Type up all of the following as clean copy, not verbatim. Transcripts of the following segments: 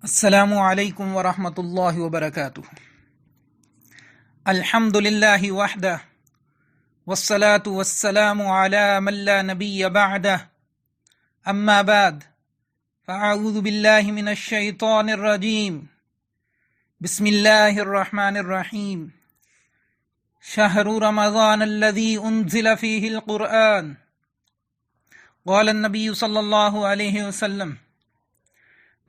السلام علیکم ورحمۃ اللہ وبرکاتہ۔ الحمد للہ وحدہ والصلاة والسلام علی من لا نبی بعدہ، اما بعد فاعوذ باللہ من الشیطان الرجیم، بسم اللہ الرحمن الرحیم۔ شہر رمضان الذی انزل فیہ القرآن، قال النبی صلی اللہ علیہ وسلم: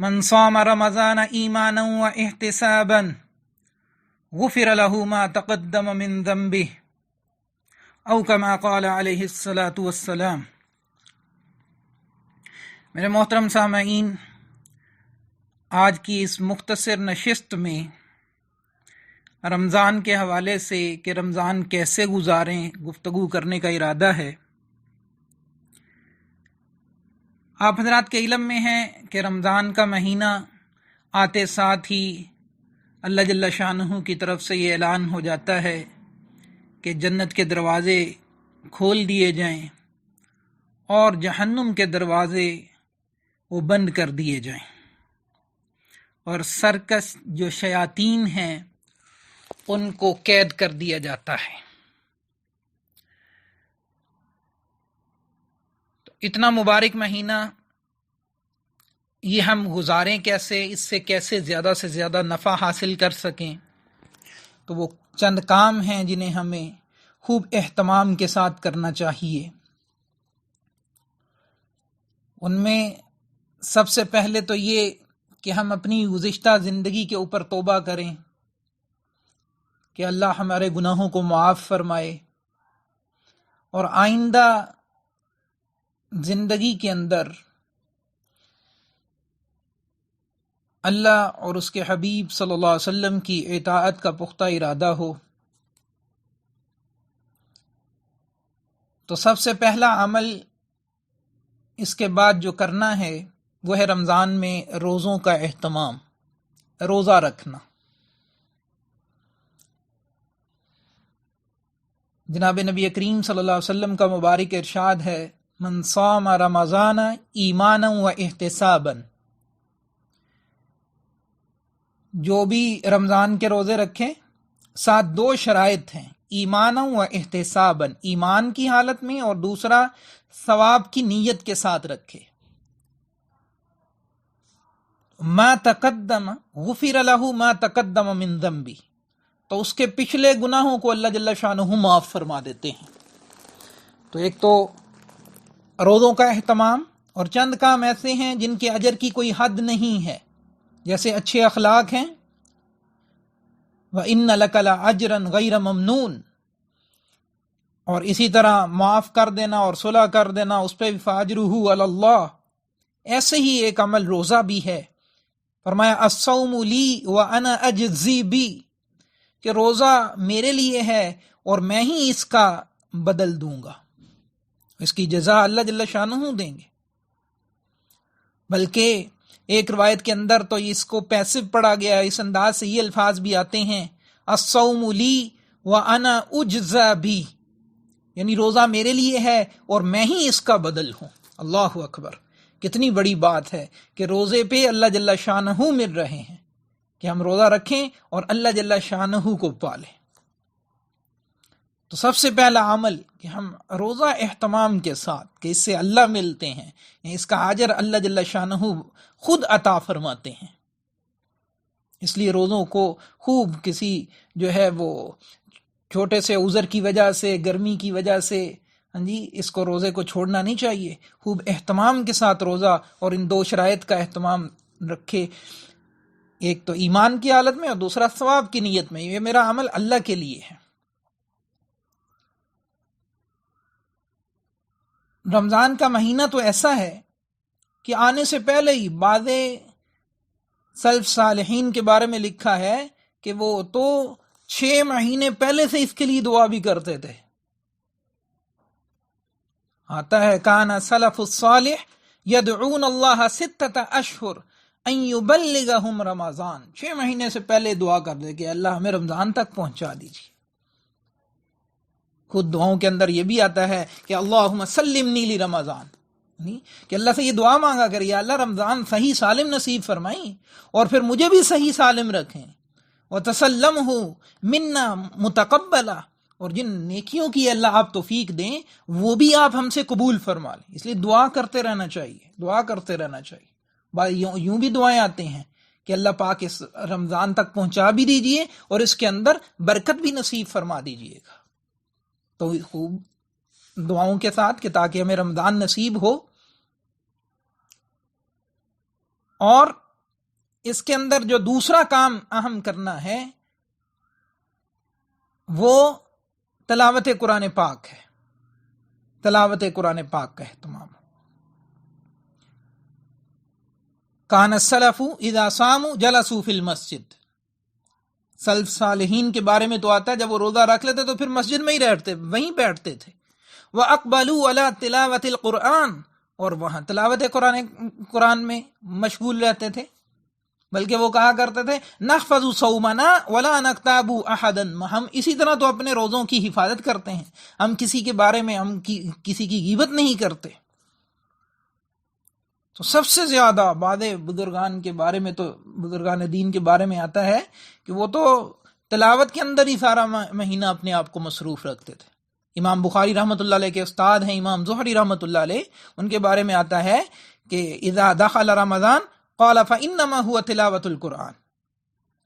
من صام رمضان ایمانا واحتسابا غفر له ما تقدم من ذنبه او كما قال علیہ الصلاۃ والسلام۔ میرے محترم سامعین، آج کی اس مختصر نشست میں رمضان کے حوالے سے کہ رمضان کیسے گزاریں گفتگو کرنے کا ارادہ ہے۔ آپ حضرات کے علم میں ہے کہ رمضان کا مہینہ آتے ساتھ ہی اللہ جل شانہ کی طرف سے یہ اعلان ہو جاتا ہے کہ جنت کے دروازے کھول دیے جائیں اور جہنم کے دروازے وہ بند کر دیے جائیں، اور سرکش جو شیاطین ہیں ان کو قید کر دیا جاتا ہے۔ اتنا مبارک مہینہ یہ ہم گزاریں کیسے، اس سے کیسے زیادہ سے زیادہ نفع حاصل کر سکیں؟ تو وہ چند کام ہیں جنہیں ہمیں خوب اہتمام کے ساتھ کرنا چاہیے۔ ان میں سب سے پہلے تو یہ کہ ہم اپنی گزشتہ زندگی کے اوپر توبہ کریں کہ اللہ ہمارے گناہوں کو معاف فرمائے، اور آئندہ زندگی کے اندر اللہ اور اس کے حبیب صلی اللہ علیہ وسلم کی اطاعت کا پختہ ارادہ ہو۔ تو سب سے پہلا عمل اس کے بعد جو کرنا ہے وہ ہے رمضان میں روزوں کا اہتمام، روزہ رکھنا۔ جناب نبی کریم صلی اللہ علیہ وسلم کا مبارک ارشاد ہے: من صام رمضان ایمانا و احتسابا، جو بھی رمضان کے روزے رکھیں، ساتھ دو شرائط ہیں، ایمانا و احتسابا، ایمان کی حالت میں، اور دوسرا ثواب کی نیت کے ساتھ رکھے۔ ما تقدم غفر له ما تقدم من ذنبی، تو اس کے پچھلے گناہوں کو اللہ جل شانہ معاف فرما دیتے ہیں۔ تو ایک تو روزوں کا اہتمام، اور چند کام ایسے ہیں جن کے اجر کی کوئی حد نہیں ہے، جیسے اچھے اخلاق ہیں، وَإِنَّ لَكَ لَأَجْرًا غَيْرَ مَمْنُونَ، اور اسی طرح معاف کر دینا اور صلح کر دینا، اس پہ فَأَجْرُهُ عَلَى اللَّهِ۔ ایسے ہی ایک عمل روزہ بھی ہے۔ فرمایا الصوم لی وَأَنَا أَجْزِي بِی، کہ روزہ میرے لیے ہے اور میں ہی اس کا بدل دوں گا، اس کی جزا اللہ جل شانہ دیں گے۔ بلکہ ایک روایت کے اندر تو اس کو پیسو پڑھا گیا، اس انداز سے یہ الفاظ بھی آتے ہیں: الصوم لی وانا اجزا بی، یعنی روزہ میرے لیے ہے اور میں ہی اس کا بدل ہوں۔ اللہ اکبر! کتنی بڑی بات ہے کہ روزے پہ اللہ جل شانہ مل رہے ہیں، کہ ہم روزہ رکھیں اور اللہ جل شانہ کو پالیں۔ تو سب سے پہلا عمل کہ ہم روزہ اہتمام کے ساتھ، کہ اس سے اللہ ملتے ہیں، اس کا اجر اللہ جل شانہ خود عطا فرماتے ہیں۔ اس لیے روزوں کو خوب کسی جو ہے وہ چھوٹے سے عذر کی وجہ سے، گرمی کی وجہ سے، اس کو روزے کو چھوڑنا نہیں چاہیے۔ خوب اہتمام کے ساتھ روزہ، اور ان دو شرائط کا اہتمام رکھے، ایک تو ایمان کی حالت میں اور دوسرا ثواب کی نیت میں، یہ میرا عمل اللہ کے لیے ہے۔ رمضان کا مہینہ تو ایسا ہے کہ آنے سے پہلے ہی بعض سلف صالحین کے بارے میں لکھا ہے کہ وہ تو 6 مہینے پہلے سے اس کے لیے دعا بھی کرتے تھے۔ آتا ہے کان سلف الصالح یدعون اللہ 6 اشہر ان یبلغہم رمضان، 6 مہینے سے پہلے دعا کر دے کہ اللہ ہمیں رمضان تک پہنچا دیجیے۔ خود دعاؤں کے اندر یہ بھی آتا ہے کہ اللہم سلمنی لی رمضان، نہیں کہ اللہ سے یہ دعا مانگا کرے یا اللہ رمضان صحیح سالم نصیب فرمائیں اور پھر مجھے بھی صحیح سالم رکھیں، وَتَسَلَّمْهُ مِنَّا مُتَقَبَّلًا، اور جن نیکیوں کی اللہ آپ توفیق دیں وہ بھی آپ ہم سے قبول فرما لیں۔ اس لیے دعا کرتے رہنا چاہیے، دعا کرتے رہنا چاہیے۔ یوں بھی دعائیں آتے ہیں کہ اللہ پاک اس رمضان تک پہنچا بھی دیجئے اور اس کے اندر برکت بھی نصیب فرما دیجئے گا۔ تو خوب دعاؤں کے ساتھ کہ تاکہ ہمیں رمضان نصیب ہو، اور اس کے اندر جو دوسرا کام اہم کرنا ہے وہ تلاوت قرآن پاک ہے، تلاوت قرآن پاک کا اہتمام۔ کان السلف اذا صاموا جلسوا فی المسجد، سلف صالحین کے بارے میں تو آتا ہے جب وہ روزہ رکھ لیتے تو پھر مسجد میں ہی رہتے، وہیں بیٹھتے تھے۔ وَأَقْبَلُوا عَلَى تِلَاوَةِ الْقُرْآنِ، اور وہاں تلاوت قرآن میں مشغول رہتے تھے، بلکہ وہ کہا کرتے تھے نحفظ صومنا ولا نغتاب احدا، ہم اسی طرح تو اپنے روزوں کی حفاظت کرتے ہیں، ہم کسی کے بارے میں کسی کی غیبت نہیں کرتے۔ تو سب سے زیادہ بعد بزرگان کے بارے میں، تو بزرگان دین کے بارے میں آتا ہے کہ وہ تو تلاوت کے اندر ہی سارا مہینہ اپنے آپ کو مصروف رکھتے تھے۔ امام بخاری رحمۃ اللہ علیہ کے استاد ہیں امام زہری رحمۃ اللہ علیہ، ان کے بارے میں آتا ہے کہ اذا دخل رمضان قال فانما هو تلاوت القرآن،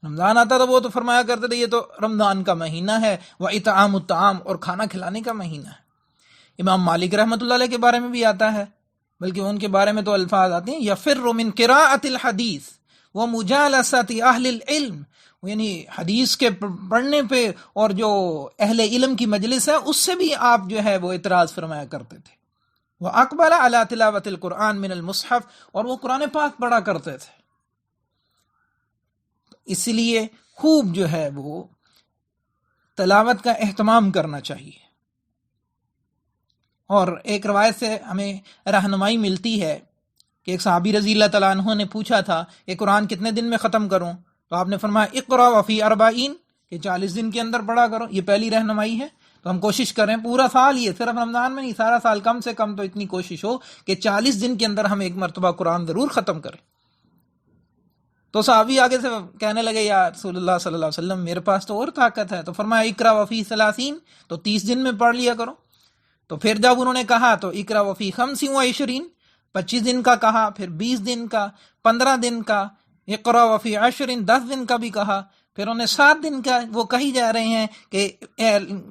رمضان آتا تو وہ تو فرمایا کرتے تھے یہ تو رمضان کا مہینہ ہے، واطعام الطعام، اور کھانا کھلانے کا مہینہ ہے۔ امام مالک رحمۃ اللہ علیہ کے بارے میں بھی آتا ہے، بلکہ ان کے بارے میں تو الفاظ آتے ہیں یفر من قراءۃ الحدیث ومجالسۃ اہل العلم، یعنی حدیث کے پڑھنے پہ اور جو اہل علم کی مجلس ہے اس سے بھی آپ جو ہے وہ اعتراض فرمایا کرتے تھے۔ وَأَقْبَلَ عَلَى تِلَاوَةِ الْقُرْآنِ مِنَ الْمُصْحَفِ، اور وہ قرآن پاک پڑھا کرتے تھے۔ اس لیے خوب جو ہے وہ تلاوت کا اہتمام کرنا چاہیے۔ اور ایک روایت سے ہمیں رہنمائی ملتی ہے کہ ایک صحابی رضی اللہ تعالیٰ عنہ نے پوچھا تھا کہ قرآن کتنے دن میں ختم کروں، تو آپ نے فرمایا اقرا وفی 40، کہ 40 دن کے اندر پڑھا کرو، یہ پہلی رہنمائی ہے۔ تو ہم کوشش کریں پورا سال، یہ صرف رمضان میں نہیں، سارا سال کم سے کم تو اتنی کوشش ہو کہ 40 دن کے اندر ہم ایک مرتبہ قرآن ضرور ختم کریں۔ تو صحابی آگے سے کہنے لگے یا رسول اللہ صلی اللہ علیہ وسلم میرے پاس تو اور طاقت ہے، تو فرمایا اقرا وفی 30، تو 30 دن میں پڑھ لیا کرو۔ تو پھر جب انہوں نے کہا تو اقرا وفی 25، 25 دن کا کہا، پھر 20 دن کا، 15 دن کا، اقرا وفی 10، 10 دن کا بھی کہا، پھر انہیں 7 دن کا وہ کہی جا رہے ہیں کہ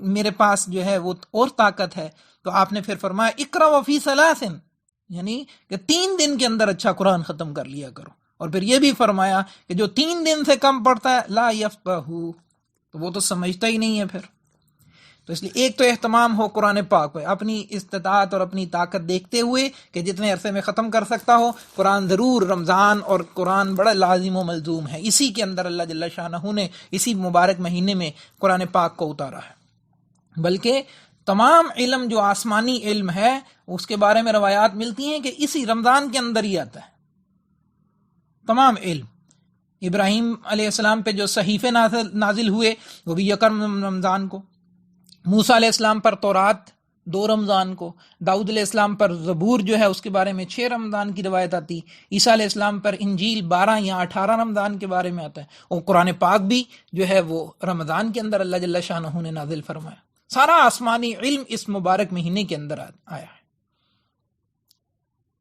میرے پاس جو ہے وہ اور طاقت ہے۔ تو آپ نے پھر فرمایا اقرا وفی 3، یعنی کہ 3 دن کے اندر اچھا قرآن ختم کر لیا کرو۔ اور پھر یہ بھی فرمایا کہ جو 3 دن سے کم پڑھتا ہے لا یفقہ، تو وہ تو سمجھتا ہی نہیں ہے پھر۔ تو اس لیے ایک تو اہتمام ہو قرآن پاک پہ، اپنی استطاعت اور اپنی طاقت دیکھتے ہوئے کہ جتنے عرصے میں ختم کر سکتا ہو قرآن ضرور۔ رمضان اور قرآن بڑا لازم و ملزوم ہے، اسی کے اندر اللہ جل شانہ نے اسی مبارک مہینے میں قرآن پاک کو اتارا ہے۔ بلکہ تمام علم جو آسمانی علم ہے اس کے بارے میں روایات ملتی ہیں کہ اسی رمضان کے اندر ہی آتا ہے۔ تمام علم، ابراہیم علیہ السلام پہ جو صحیفے نازل ہوئے وہ بھی یکم رمضان کو، موسیٰ علیہ السلام پر تورات 2 رمضان کو، داؤد علیہ السلام پر زبور جو ہے اس کے بارے میں 6 رمضان کی روایت آتی، عیسیٰ علیہ السلام پر انجیل 12 یا 18 رمضان کے بارے میں آتا ہے، اور قرآن پاک بھی جو ہے وہ رمضان کے اندر اللہ جل شانہ نے نازل فرمایا۔ سارا آسمانی علم اس مبارک مہینے کے اندر آیا ہے۔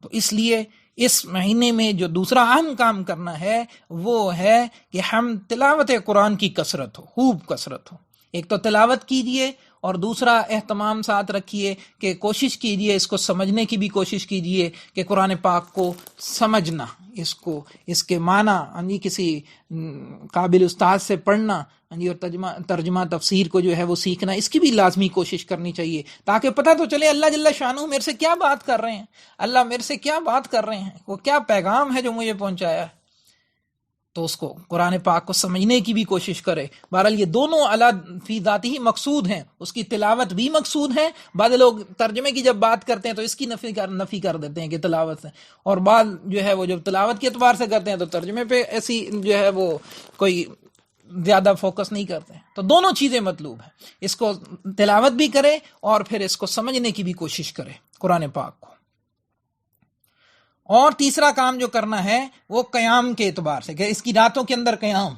تو اس لیے اس مہینے میں جو دوسرا اہم کام کرنا ہے وہ ہے کہ ہم تلاوت قرآن کی کثرت ہو، خوب کثرت ہو۔ ایک تو تلاوت کیجئے اور دوسرا اہتمام ساتھ رکھیے کہ کوشش کیجئے اس کو سمجھنے کی بھی کوشش کیجئے کہ قرآن پاک کو سمجھنا، اس کے معنی کسی قابل استاد سے پڑھنا اور ترجمہ تفسیر کو جو ہے وہ سیکھنا، اس کی بھی لازمی کوشش کرنی چاہیے تاکہ پتہ تو چلے اللہ جل شانہ میرے سے کیا بات کر رہے ہیں، اللہ میرے سے کیا بات کر رہے ہیں، وہ کیا پیغام ہے جو مجھے پہنچایا ہے۔ تو اس کو قرآن پاک کو سمجھنے کی بھی کوشش کرے۔ بہرحال یہ دونوں فی ذاتی ہی مقصود ہیں، اس کی تلاوت بھی مقصود ہے۔ بعض لوگ ترجمے کی جب بات کرتے ہیں تو اس کی نفی کر دیتے ہیں کہ تلاوت سے، اور بعض جو ہے وہ جب تلاوت کے اعتبار سے کرتے ہیں تو ترجمے پہ ایسی جو ہے وہ کوئی زیادہ فوکس نہیں کرتے ہیں۔ تو دونوں چیزیں مطلوب ہیں، اس کو تلاوت بھی کرے اور پھر اس کو سمجھنے کی بھی کوشش کرے قرآن پاک کو۔ اور تیسرا کام جو کرنا ہے وہ قیام کے اعتبار سے، کہ اس کی راتوں کے اندر قیام.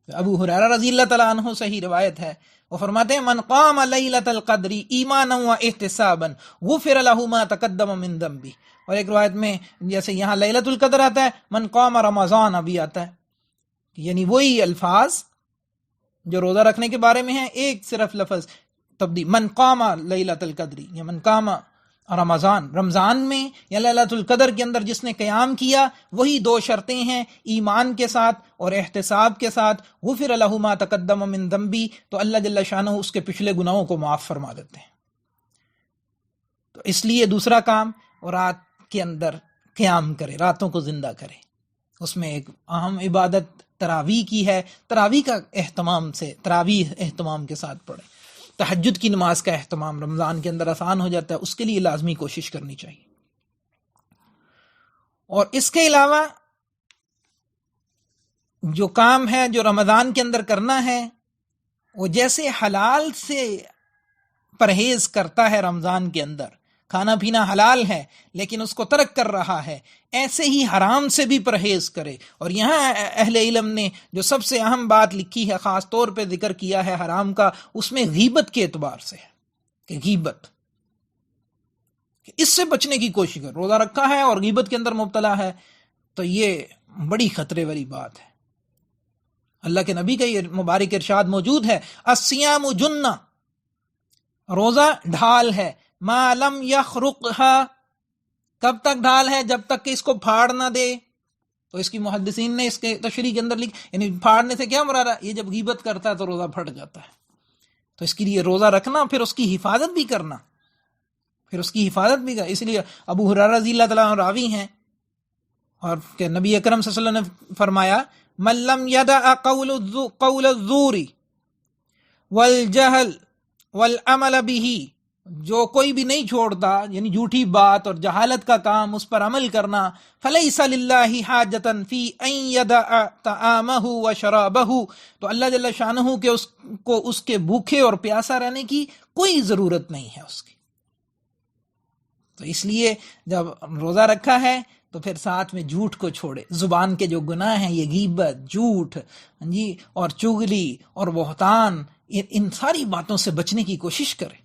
ابو ہریرہ رضی اللہ تعالیٰ عنہ سے ہی روایت ہے، وہ فرماتے ہیں من قام لیلۃ القدر ایمانا و احتسابا غفر له ما تقدم من ذنبه. اور ایک روایت میں جیسے یہاں لیلۃ القدر آتا ہے، من قام رمضان ابھی آتا ہے، یعنی وہی الفاظ جو روزہ رکھنے کے بارے میں ہیں، ایک صرف لفظ تبدیل، من قام لیلۃ القدر یا من قام رمضان میں یا لیلۃ القدر کے اندر جس نے قیام کیا، وہی دو شرطیں ہیں، ایمان کے ساتھ اور احتساب کے ساتھ. غفر له ما تقدم من ذنبی، تو اللہ جل شانہ اس کے پچھلے گناہوں کو معاف فرما دیتے ہیں. تو اس لیے دوسرا کام، اور رات کے اندر قیام کرے، راتوں کو زندہ کرے. اس میں ایک اہم عبادت تراویح کی ہے، تراویح کا تراویح اہتمام کے ساتھ پڑھے. تہجد کی نماز کا اہتمام رمضان کے اندر آسان ہو جاتا ہے، اس کے لیے لازمی کوشش کرنی چاہیے. اور اس کے علاوہ جو کام ہے جو رمضان کے اندر کرنا ہے، وہ جیسے حلال سے پرہیز کرتا ہے رمضان کے اندر، کھانا پینا حلال ہے لیکن اس کو ترک کر رہا ہے، ایسے ہی حرام سے بھی پرہیز کرے. اور یہاں اہل علم نے جو سب سے اہم بات لکھی ہے، خاص طور پہ ذکر کیا ہے حرام کا، اس میں غیبت کے اعتبار سے ہے کہ غیبت، کہ اس سے بچنے کی کوشش کر. روزہ رکھا ہے اور غیبت کے اندر مبتلا ہے تو یہ بڑی خطرے والی بات ہے. اللہ کے نبی کا یہ مبارک ارشاد موجود ہے، الصیام جنہ، روزہ ڈھال ہے، ما لم یخرقها، کب تک ڈھال ہے؟ جب تک کہ اس کو پھاڑ نہ دے. تو اس کی محدثین نے اس کے تشریح کے اندر یعنی پھاڑنے سے کیا مراد ہے؟ یہ جب غیبت کرتا ہے تو روزہ پھٹ جاتا ہے. تو اس کے لیے روزہ رکھنا، پھر اس کی حفاظت بھی کرنا، اس لیے ابو ہریرہ رضی اللہ تعالیٰ عنہ راوی ہیں، اور کہ نبی اکرم صلی اللہ علیہ وسلم نے فرمایا، من لم یدع قول الزور والجہل والعمل به، جو کوئی بھی نہیں چھوڑتا یعنی جھوٹی بات اور جہالت کا کام، اس پر عمل کرنا، فلیس للہ حاجۃ فی ان یدع طعامہ وشرابہ، تو اللہ جل شانہ کہ اس کو اس کے بھوکے اور پیاسا رہنے کی کوئی ضرورت نہیں ہے اس کی. تو اس لیے جب روزہ رکھا ہے تو پھر ساتھ میں جھوٹ کو چھوڑے. زبان کے جو گناہ ہیں، یہ غیبت، جھوٹ اور چغلی اور بہتان، ان ساری باتوں سے بچنے کی کوشش کرے.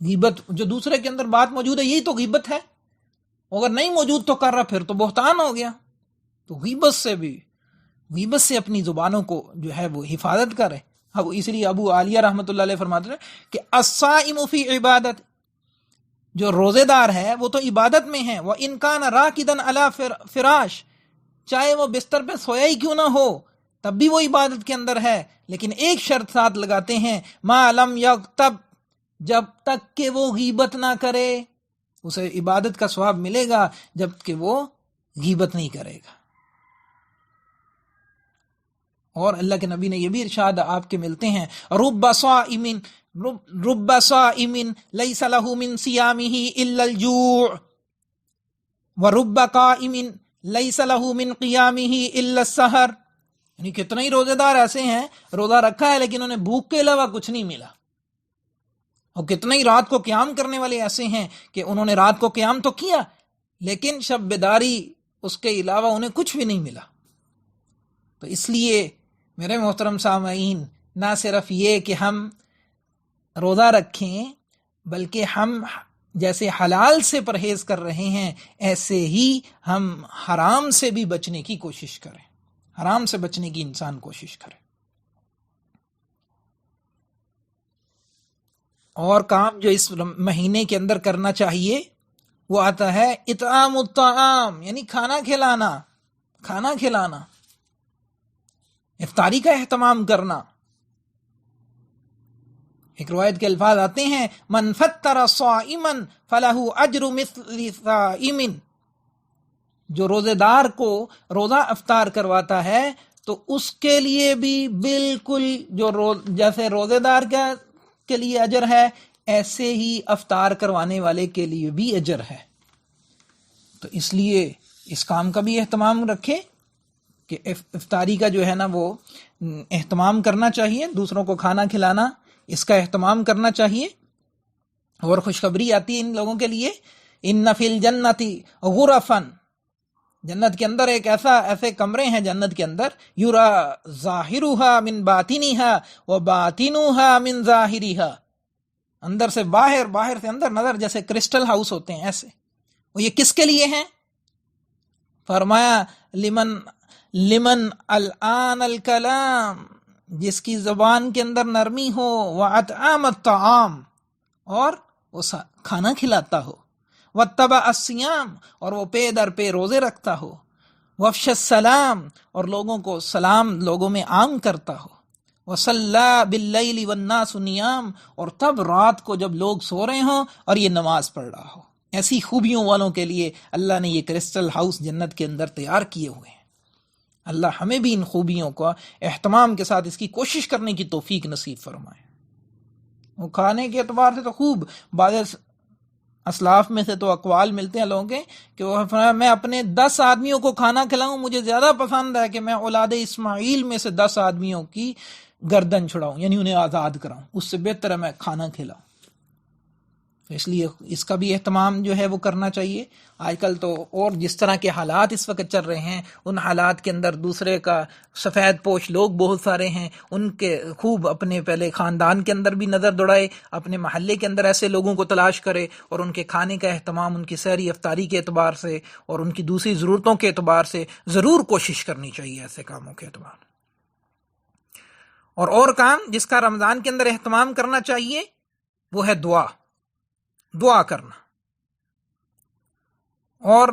غیبت جو دوسرے کے اندر بات موجود ہے، یہی تو غیبت ہے. اگر نہیں موجود تو کر رہا، پھر تو بہتان ہو گیا. تو غیبت سے اپنی زبانوں کو جو ہے وہ حفاظت کرے. اب اس لیے ابو عالیہ رحمۃ اللہ علیہ فرماتے ہیں کہ الصائم فی عبادت، جو روزے دار ہے وہ تو عبادت میں ہے، وَإِن كَانَ رَاقِدًا عَلَى فراش، چاہے وہ بستر پہ سویا ہی کیوں نہ ہو تب بھی وہ عبادت کے اندر ہے. لیکن ایک شرط ساتھ لگاتے ہیں، مَا لَمْ يَغْتَبْ، جب تک کہ وہ غیبت نہ کرے. اسے عبادت کا ثواب ملے گا جب کہ وہ غیبت نہیں کرے گا. اور اللہ کے نبی نے یہ بھی ارشاد آپ کے ملتے ہیں، رب صائم لیس له من صیامه الا الجوع ورب قائم لیس له من قیامه الا السحر. یعنی کتنے ہی روزے دار ایسے ہیں، روزہ رکھا ہے لیکن انہیں بھوک کے علاوہ کچھ نہیں ملا. اور کتنے ہی رات کو قیام کرنے والے ایسے ہیں کہ انہوں نے رات کو قیام تو کیا لیکن شب بیداری اس کے علاوہ انہیں کچھ بھی نہیں ملا. تو اس لیے میرے محترم سامعین، نہ صرف یہ کہ ہم روزہ رکھیں، بلکہ ہم جیسے حلال سے پرہیز کر رہے ہیں ایسے ہی ہم حرام سے بھی بچنے کی کوشش کریں. حرام سے بچنے کی انسان کوشش کرے. اور کام جو اس مہینے کے اندر کرنا چاہیے وہ آتا ہے اطعام الطعام، یعنی کھانا کھلانا، افطاری کا اہتمام کرنا. ایک روایت کے الفاظ آتے ہیں، من فطر صائما فلہ اجر مثل صائم، جو روزے دار کو روزہ افطار کرواتا ہے تو اس کے لیے بھی بالکل جیسے روزے دار کے لیے اجر ہے، ایسے ہی افطار کروانے والے کے لیے بھی اجر ہے. تو اس لیے اس کام کا بھی اہتمام رکھے کہ افطاری کا جو ہے نا وہ اہتمام کرنا چاہیے، دوسروں کو کھانا کھلانا اس کا اہتمام کرنا چاہیے. اور خوشخبری آتی ہے ان لوگوں کے لیے ان فی الجنتی غرفن، جنت کے اندر ایسے کمرے ہیں جنت کے اندر، یرا ظاہرها من باطنها و باطنها من ظاہرها، اندر سے باہر، باہر سے اندر نظر، جیسے کرسٹل ہاؤس ہوتے ہیں ایسے. وہ یہ کس کے لیے ہیں؟ فرمایا لمن الان الکلام، جس کی زبان کے اندر نرمی ہو، واطعام الطعام، اور وہ کھانا کھلاتا ہو، واتبع الصیام، اور وہ پے در پے روزے رکھتا ہو، وافش السلام، اور لوگوں کو سلام لوگوں میں عام کرتا ہو، وصلی باللیل والناس نیام، اور تب رات کو جب لوگ سو رہے ہوں اور یہ نماز پڑھ رہا ہو. ایسی خوبیوں والوں کے لیے اللہ نے یہ کرسٹل ہاؤس جنت کے اندر تیار کیے ہوئے ہیں. اللہ ہمیں بھی ان خوبیوں کو اہتمام کے ساتھ اس کی کوشش کرنے کی توفیق نصیب فرمائے. وہ کھانے کے اعتبار سے تو خوب، بعض اسلاف میں سے تو اقوال ملتے ہیں لوگوں کے کہ وہ میں اپنے 10 آدمیوں کو کھانا کھلاؤں، مجھے زیادہ پسند ہے کہ میں اولاد اسماعیل میں سے 10 آدمیوں کی گردن چھڑاؤں، یعنی انہیں آزاد کراؤں، اس سے بہتر ہے میں کھانا کھلاؤں. اس لیے اس کا بھی اہتمام جو ہے وہ کرنا چاہیے. آج کل تو اور جس طرح کے حالات اس وقت چل رہے ہیں، ان حالات کے اندر دوسرے کا سفید پوش لوگ بہت سارے ہیں، ان کے خوب اپنے پہلے خاندان کے اندر بھی نظر دوڑائے، اپنے محلے کے اندر ایسے لوگوں کو تلاش کرے اور ان کے کھانے کا اہتمام، ان کی سحری افطاری کے اعتبار سے اور ان کی دوسری ضرورتوں کے اعتبار سے ضرور کوشش کرنی چاہیے ایسے کاموں کے اعتبار. اور کام جس کا رمضان کے اندر اہتمام کرنا چاہیے وہ ہے دعا کرنا. اور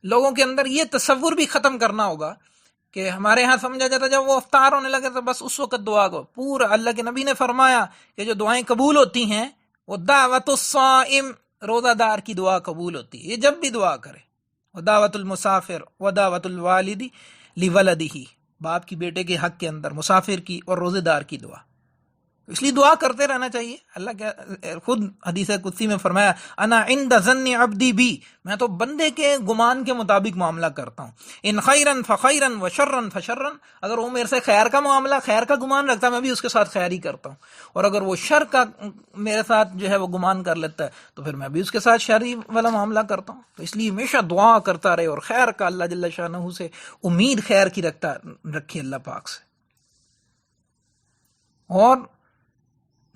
لوگوں کے اندر یہ تصور بھی ختم کرنا ہوگا کہ ہمارے ہاں سمجھا جاتا جب وہ افطار ہونے لگے تو بس اس وقت دعا کو پورا. اللہ کے نبی نے فرمایا کہ جو دعائیں قبول ہوتی ہیں وہ دعوت الصائم، روزہ دار کی دعا قبول ہوتی ہے، یہ جب بھی دعا کرے. ودعوت المسافر ودعوت الوالد لولدہ، باپ کی بیٹے کے حق کے اندر، مسافر کی اور روزے دار کی دعا. اس لیے دعا کرتے رہنا چاہیے. اللہ کے خود حدیث قدسی میں فرمایا انا عند ظن عبدی بی، میں تو بندے کے گمان کے مطابق معاملہ کرتا ہوں. ان خیرن فخیرن و شرن فشرن، اگر وہ میرے سے خیر کا معاملہ، خیر کا گمان رکھتا ہے، میں بھی اس کے ساتھ خیر ہی کرتا ہوں، اور اگر وہ شر کا میرے ساتھ جو ہے وہ گمان کر لیتا ہے تو پھر میں بھی اس کے ساتھ شر والا معاملہ کرتا ہوں. تو اس لیے ہمیشہ دعا کرتا رہے اور خیر کا اللہ جل شانہ سے امید خیر کی رکھے اللہ پاک سے. اور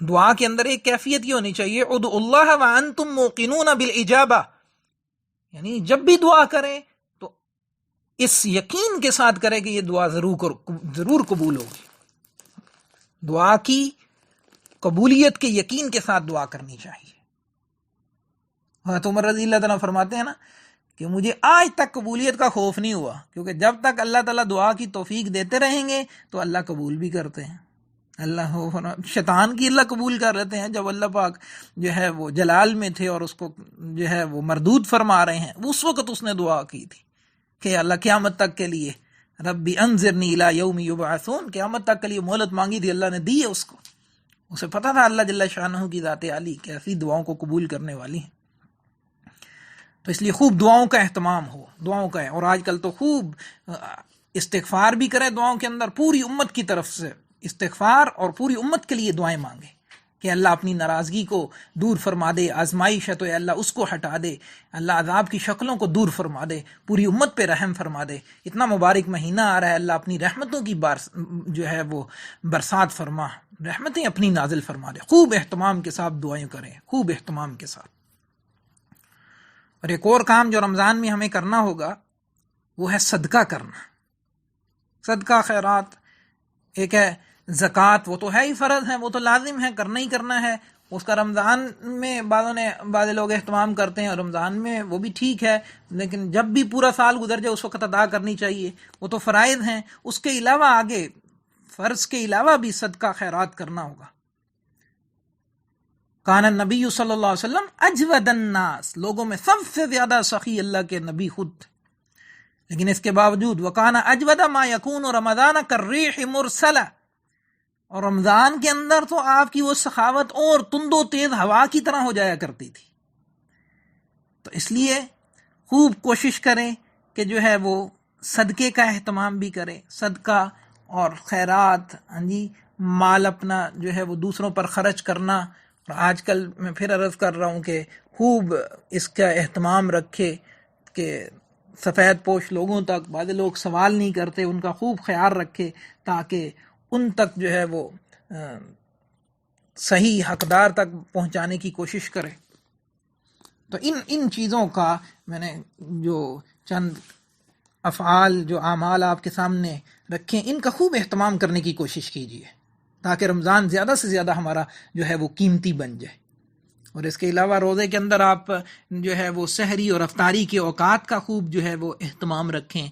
دعا کے اندر ایک کیفیت یہ ہونی چاہیے ادعوا اللہ وانتم موقنون بالاجابہ، یعنی جب بھی دعا کریں تو اس یقین کے ساتھ کریں کہ یہ دعا ضرور قبول ہوگی. دعا کی قبولیت کے یقین کے ساتھ دعا کرنی چاہیے. حضرت عمر رضی اللہ تعالیٰ فرماتے ہیں نا کہ مجھے آج تک قبولیت کا خوف نہیں ہوا، کیونکہ جب تک اللہ تعالیٰ دعا کی توفیق دیتے رہیں گے تو اللہ قبول بھی کرتے ہیں. اللہ شیطان کی اللہ قبول کر لیتے ہیں. جب اللہ پاک جو ہے وہ جلال میں تھے اور اس کو جو ہے وہ مردود فرما رہے ہیں، اس وقت اس نے دعا کی تھی کہ اللہ قیامت تک کے لیے ربی انظرنی الی یوم یبعثون، قیامت تک کے لیے مہلت مانگی تھی، اللہ نے دی ہے اس کو. اسے پتہ تھا اللہ جل شانہ کی ذات عالی کیسی دعاؤں کو قبول کرنے والی ہیں. تو اس لیے خوب دعاؤں کا اہتمام ہو، دعاؤں کا ہے. اور آج کل تو خوب استغفار بھی کرے دعاؤں کے اندر، پوری امت کی طرف سے استغفار اور پوری امت کے لیے دعائیں مانگے کہ اللہ اپنی ناراضگی کو دور فرما دے، آزمائش ہے تو اللہ اس کو ہٹا دے، اللہ عذاب کی شکلوں کو دور فرما دے، پوری امت پہ رحم فرما دے. اتنا مبارک مہینہ آ رہا ہے، اللہ اپنی رحمتوں کی جو ہے وہ برسات فرما، رحمتیں اپنی نازل فرما دے. خوب اہتمام کے ساتھ دعائیں کریں، خوب اہتمام کے ساتھ. اور ایک اور کام جو رمضان میں ہمیں کرنا ہوگا وہ ہے صدقہ کرنا. صدقہ خیرات ایک ہے، زکوٰۃ وہ تو ہے ہی فرض ہے، وہ تو لازم ہے، کرنا ہی کرنا ہے. اس کا رمضان میں بعض لوگ اہتمام کرتے ہیں اور رمضان میں وہ بھی ٹھیک ہے، لیکن جب بھی پورا سال گزر جائے اس وقت ادا کرنی چاہیے، وہ تو فرائض ہیں. اس کے علاوہ آگے فرض کے علاوہ بھی صدقہ خیرات کرنا ہوگا. کان النبی صلی اللہ علیہ وسلم اجود الناس، لوگوں میں سب سے زیادہ سخی اللہ کے نبی خود تھے، لیکن اس کے باوجود وکان اجود ما یکون رمضان کالریح مرسلہ، اور رمضان کے اندر تو آپ کی وہ سخاوت اور تند و تیز ہوا کی طرح ہو جایا کرتی تھی. تو اس لیے خوب کوشش کریں کہ جو ہے وہ صدقے کا اہتمام بھی کریں. صدقہ اور خیرات، مال اپنا جو ہے وہ دوسروں پر خرچ کرنا آج کل میں پھر عرض کر رہا ہوں کہ خوب اس کا اہتمام رکھے کہ سفید پوش لوگوں تک، بعض لوگ سوال نہیں کرتے، ان کا خوب خیال رکھے تاکہ ان تک جو ہے وہ صحیح حقدار تک پہنچانے کی کوشش کرے۔ تو ان چیزوں کا میں نے جو چند افعال، جو اعمال آپ کے سامنے رکھیں، ان کا خوب اہتمام کرنے کی کوشش کیجیے تاکہ رمضان زیادہ سے زیادہ ہمارا جو ہے وہ قیمتی بن جائے۔ اور اس کے علاوہ روزے کے اندر آپ جو ہے وہ سحری اور افطاری کے اوقات کا خوب جو ہے وہ اہتمام رکھیں۔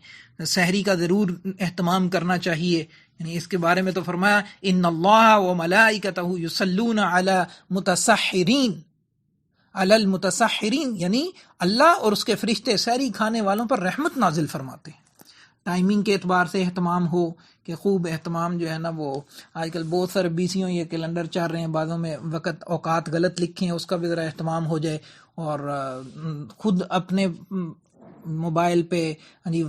سحری کا ضرور اہتمام کرنا چاہیے، یعنی اس کے بارے میں تو فرمایا ان اللہ و ملائکتہ یصلون علی متسحرین، علی المتسحرین، یعنی اللہ اور اس کے فرشتے سحری کھانے والوں پر رحمت نازل فرماتے ہیں۔ ٹائمنگ کے اعتبار سے اہتمام ہو کہ خوب اہتمام جو ہے نا وہ آج کل بہت سارے بیسیوں یہ کیلنڈر چل رہے ہیں، بعضوں میں وقت اوقات غلط لکھے ہیں، اس کا بھی ذرا اہتمام ہو جائے، اور خود اپنے موبائل پہ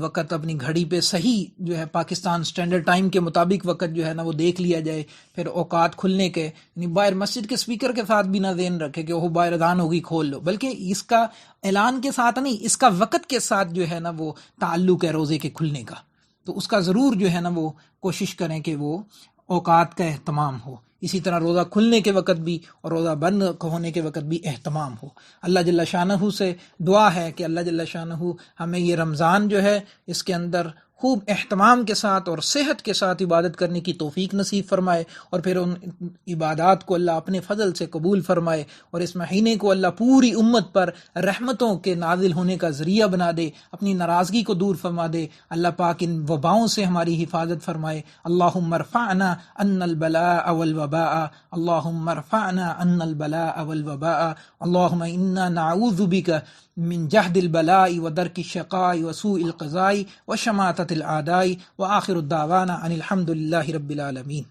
وقت اپنی گھڑی پہ صحیح جو ہے پاکستان سٹینڈرڈ ٹائم کے مطابق وقت جو ہے نا وہ دیکھ لیا جائے۔ پھر اوقات کھلنے کے یعنی باہر مسجد کے سپیکر کے ساتھ بھی نہ ذہن رکھے کہ وہ باہر اذان ہوگی کھول لو، بلکہ اس کا اعلان کے ساتھ نہیں، اس کا وقت کے ساتھ جو ہے نا وہ تعلق ہے روزے کے کھلنے کا، تو اس کا ضرور جو ہے نا وہ کوشش کریں کہ وہ اوقات کا اہتمام ہو۔ اسی طرح روزہ کھلنے کے وقت بھی اور روزہ بند ہونے کے وقت بھی اہتمام ہو۔ اللہ جل شانہ سے دعا ہے کہ اللہ جل شانہ ہمیں یہ رمضان جو ہے اس کے اندر خوب اہتمام کے ساتھ اور صحت کے ساتھ عبادت کرنے کی توفیق نصیب فرمائے، اور پھر ان عبادات کو اللہ اپنے فضل سے قبول فرمائے، اور اس مہینے کو اللہ پوری امت پر رحمتوں کے نازل ہونے کا ذریعہ بنا دے، اپنی ناراضگی کو دور فرما دے۔ اللہ پاک ان وباؤں سے ہماری حفاظت فرمائے۔ اللہم ارفعنا عنا البلاء والوباء، اللہم ارفعنا عنا البلاء والوباء، اللہم انا نعوذ بک من جہد البلاء ودرک الشقاء وسوء القضاء وشماتة الأعداء، وآخر الدعوانا ان الحمد للہ رب العالمین۔